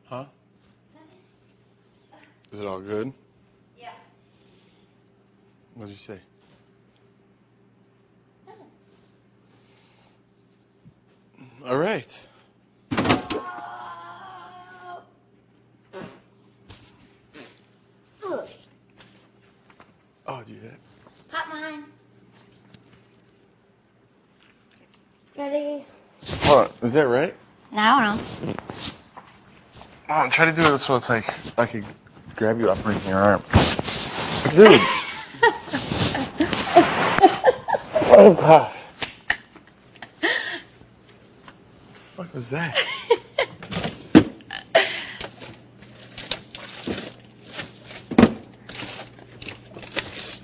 Huh? Is it all good? Yeah. What'd you say? All right. Oh, do that. Hot mine. Ready? Hold on. Is that right? No, I don't know. Oh, try to do it so it's like I could grab you up right in your arm. Dude. Oh, God. What the fuck was that?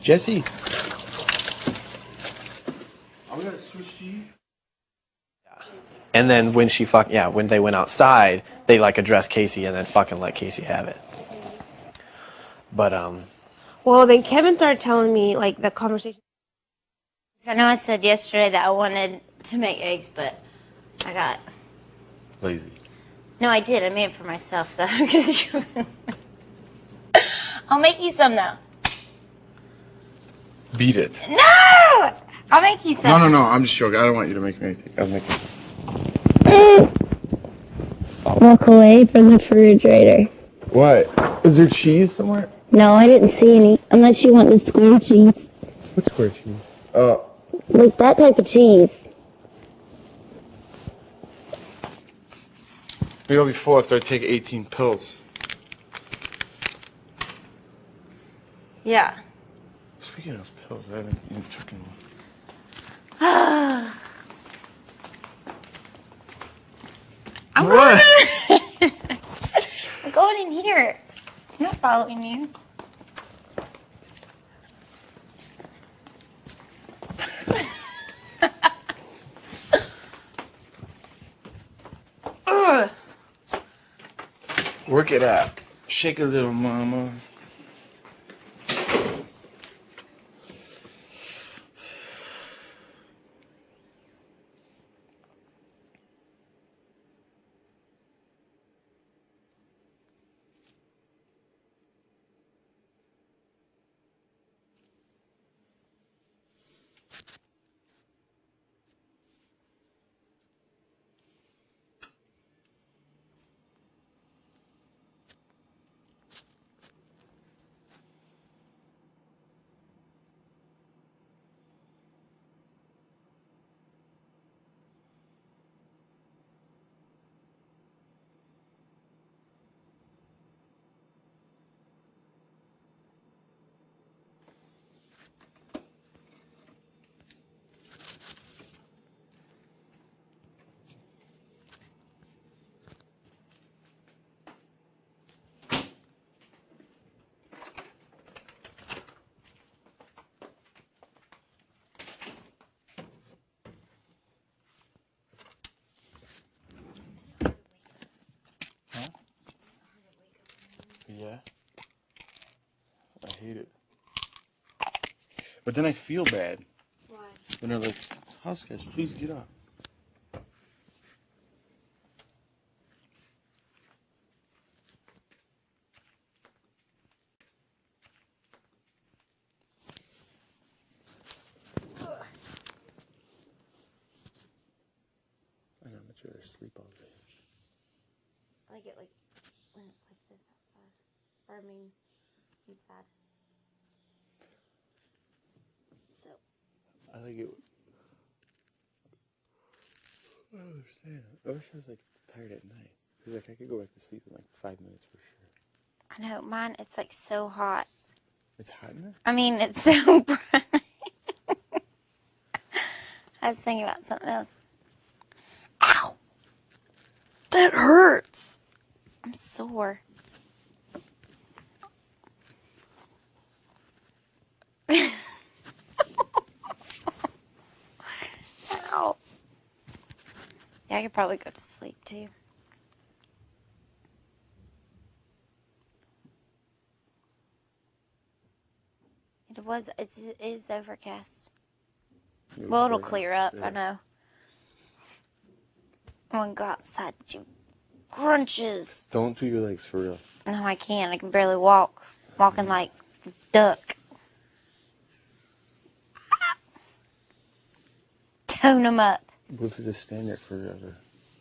Jesse. Are we gonna switch cheese? And then when when they went outside, they like addressed Casey and then fucking let Casey have it. But Well, then Kevin started telling me like the conversation. I know I said yesterday that I wanted to make eggs, but I got... Lazy. No, I did. I made it for myself, though. Because I'll make you some, though. Beat it. No! I'll make you some. No. I'm just joking. I don't want you to make me anything. I'll make it. Walk away from the refrigerator. What? Is there cheese somewhere? No, I didn't see any. Unless you want the square cheese. What square cheese? Oh. Like that type of cheese. Maybe I'll be full after I take 18 pills. Yeah. Speaking of those pills, I haven't even taken one. I'm What? I'm going in here. I'm not following you. Ugh. Work it out. Shake a little, mama. Huh? Yeah. I hate it. But then I feel bad. Why? When they're like, house guys, please get up. I know, much rather sleep all day. I like it like when it's like this outside. Or I mean, inside. So. I like it. I don't understand. I wish I was like tired at night. Cause like I could go back to sleep in like 5 minutes for sure. I know, mine, it's like so hot. It's hot in there? I mean, it's so bright. I was thinking about something else. Ow! That hurts. I'm sore. Ow. Yeah, I could probably go to sleep too. It is overcast. Well, it'll clear up, I know. I want to go outside. Did you crunches. Don't do your legs for real. No, I can't. I can barely walk. Walking like duck. Tone them up. What if you just stand there forever?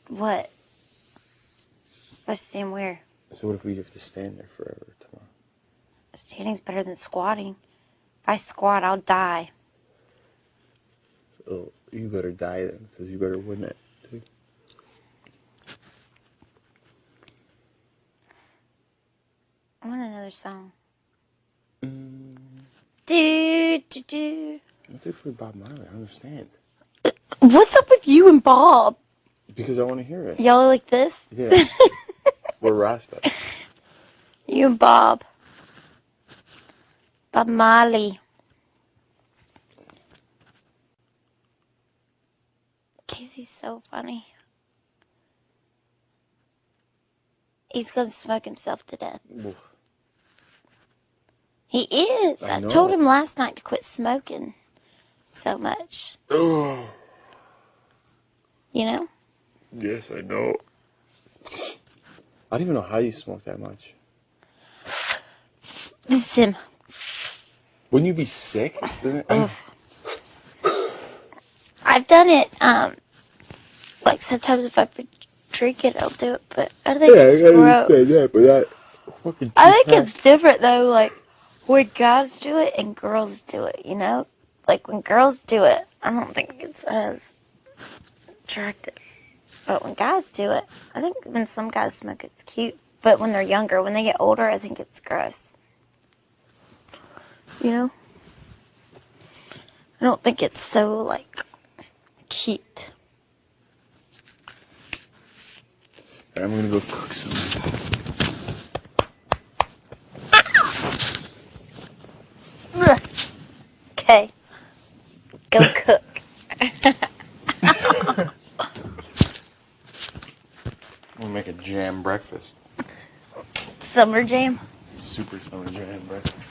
What? Supposed to stand where? So what if we have to stand there forever tomorrow? Standing's better than squatting. If I squat, I'll die. Oh, you better die then, because you better win it too. I want another song. Mm, Do. what's it for Bob Marley? I understand. What's up with you and Bob? Because I want to hear it. Y'all are like this? Yeah. We're Rasta. You and Bob. Bob Marley. Casey's so funny. He's gonna smoke himself to death. Oof. He is. I I know. told him last night to quit smoking so much. Oh, You know? yes, I know. I don't even know how you smoke that much. This is him. Wouldn't you be sick? I've done it, like sometimes if I drink it, I'll do it, but I think it's gross. that, but that fucking. I think it's different though, like when guys do it and girls do it, you know? Like when girls do it, I don't think it's as attractive. But when guys do it, I think when some guys smoke, it's cute. But when they're younger, when they get older, I think it's gross. You know? I don't think it's so, like, cute. I'm gonna go cook some. Okay. Go cook. I'm gonna make a jam breakfast. Summer jam. Super summer jam breakfast.